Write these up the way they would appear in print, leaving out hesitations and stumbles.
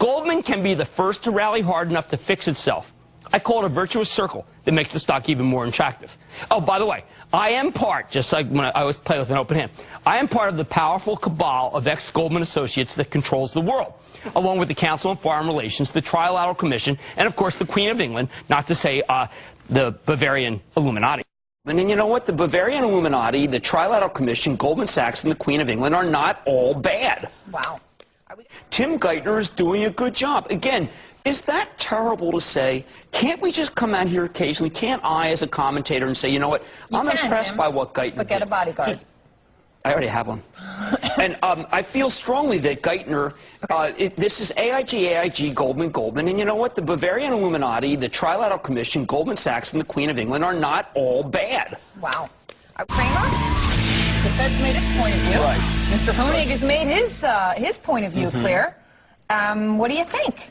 Goldman can be the first to rally hard enough to fix itself. I call it a virtuous circle that makes the stock even more attractive. Oh, by the way, I am part, just like when I always play with an open hand, I am part of the powerful cabal of ex-Goldman associates that controls the world, along with the Council on Foreign Relations, the Trilateral Commission, and, of course, the Queen of England, not to say the Bavarian Illuminati. And you know what? The Bavarian Illuminati, the Trilateral Commission, Goldman Sachs, and the Queen of England are not all bad. Wow. Tim Geithner is doing a good job. Again, is that terrible to say? Can't we just come out here occasionally? Can't I, as a commentator, and say, you know what? I'm impressed by what Geithner did. But get a bodyguard. I already have one. And I feel strongly that Geithner, this is AIG, Goldman, and you know what? The Bavarian Illuminati, the Trilateral Commission, Goldman Sachs, and the Queen of England are not all bad. Wow. Cramer? So Fed's made its point of view. Right. Mr. Honig has made his point of view clear. What do you think?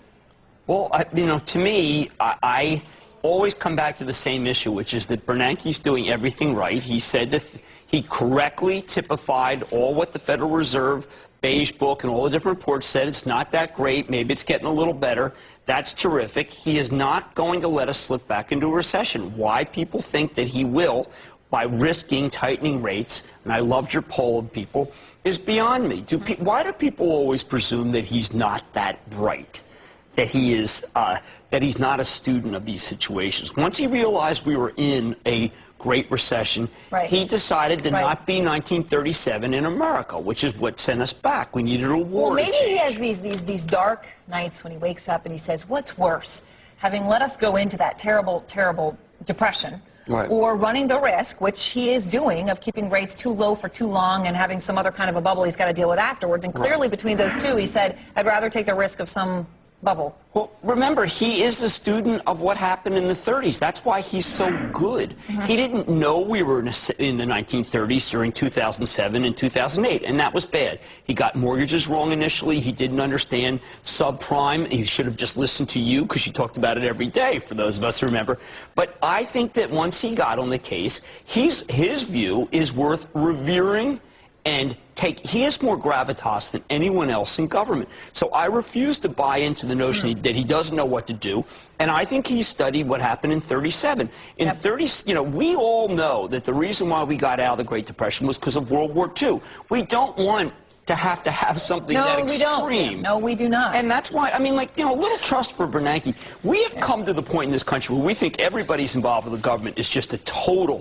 Well, you know, to me, I always come back to the same issue, which is that Bernanke's doing everything right. He said that he correctly typified all what the Federal Reserve beige book and all the different reports said. It's not that great. Maybe it's getting a little better. That's terrific. He is not going to let us slip back into a recession. Why people think that he will, by risking tightening rates, and I loved your poll of people, is beyond me. Why do people always presume that he's not that bright? That he's not a student of these situations. Once he realized we were in a Great Recession, he decided to not be 1937 in America, which is what sent us back. We needed a war. Well, maybe he has these dark nights when he wakes up and he says, what's worse, having let us go into that terrible, terrible depression, or running the risk, which he is doing, of keeping rates too low for too long and having some other kind of a bubble he's got to deal with afterwards. And clearly between those two, he said, I'd rather take the risk of some bubble. Well, remember, he is a student of what happened in the 30s. That's why he's so good. He didn't know we were in the 1930s during 2007 and 2008, and that was bad. He got mortgages wrong initially. He didn't understand subprime. He should have just listened to you because you talked about it every day, for those of us who remember. But I think that once he got on the case, his view is worth revering and he has more gravitas than anyone else in government. So I refuse to buy into the notion that he doesn't know what to do. And I think he studied what happened in 37. In 30, you know, we all know that the reason why we got out of the Great Depression was because of World War II. We don't want to have something that extreme. No, we do not. And that's why, I mean, like, you know, a little trust for Bernanke. We have come to the point in this country where we think everybody's involved with the government is just a total,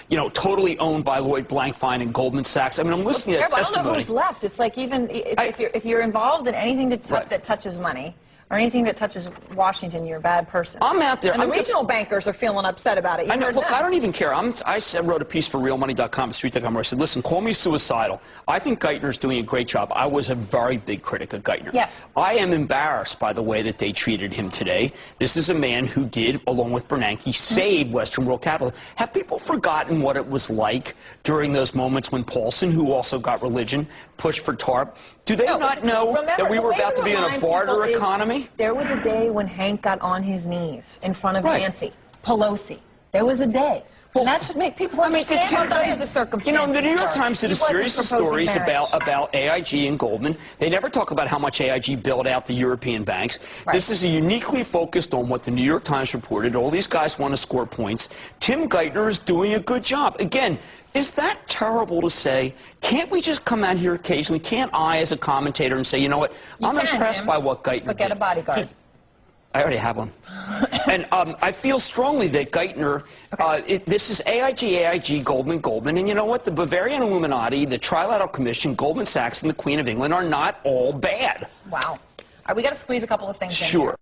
you know, totally owned by Lloyd Blankfein and Goldman Sachs. I mean, I'm listening to that testimony. I don't know who's left. It's like even if you're involved in anything that touches money, or anything that touches Washington, you're a bad person. I'm out there. And the regional bankers are feeling upset about it. I know. Look, I don't even care. I wrote a piece for realmoney.com, street.com, where I said, listen, call me suicidal. I think Geithner's doing a great job. I was a very big critic of Geithner. Yes. I am embarrassed by the way that they treated him today. This is a man who did, along with Bernanke, save Western world capital. Have people forgotten what it was like during those moments when Paulson, who also got religion, pushed for TARP? Do they not know that we were about to be in a barter economy? There was a day when Hank got on his knees in front of Nancy Pelosi. There was a day. Well, and that should make people understand under the circumstances. You know, the New York Times did a series of stories about AIG and Goldman. They never talk about how much AIG bailed out the European banks. This is uniquely focused on what the New York Times reported. All these guys want to score points. Tim Geithner is doing a good job. Again, is that terrible to say? Can't we just come out here occasionally? Can't I, as a commentator, and say, you know what, I'm impressed by what Geithner did. But get a bodyguard. I already have one. And I feel strongly that Geithner, this is AIG, Goldman, and you know what? The Bavarian Illuminati, the Trilateral Commission, Goldman Sachs, and the Queen of England are not all bad. Wow. We got to squeeze a couple of things in. Sure.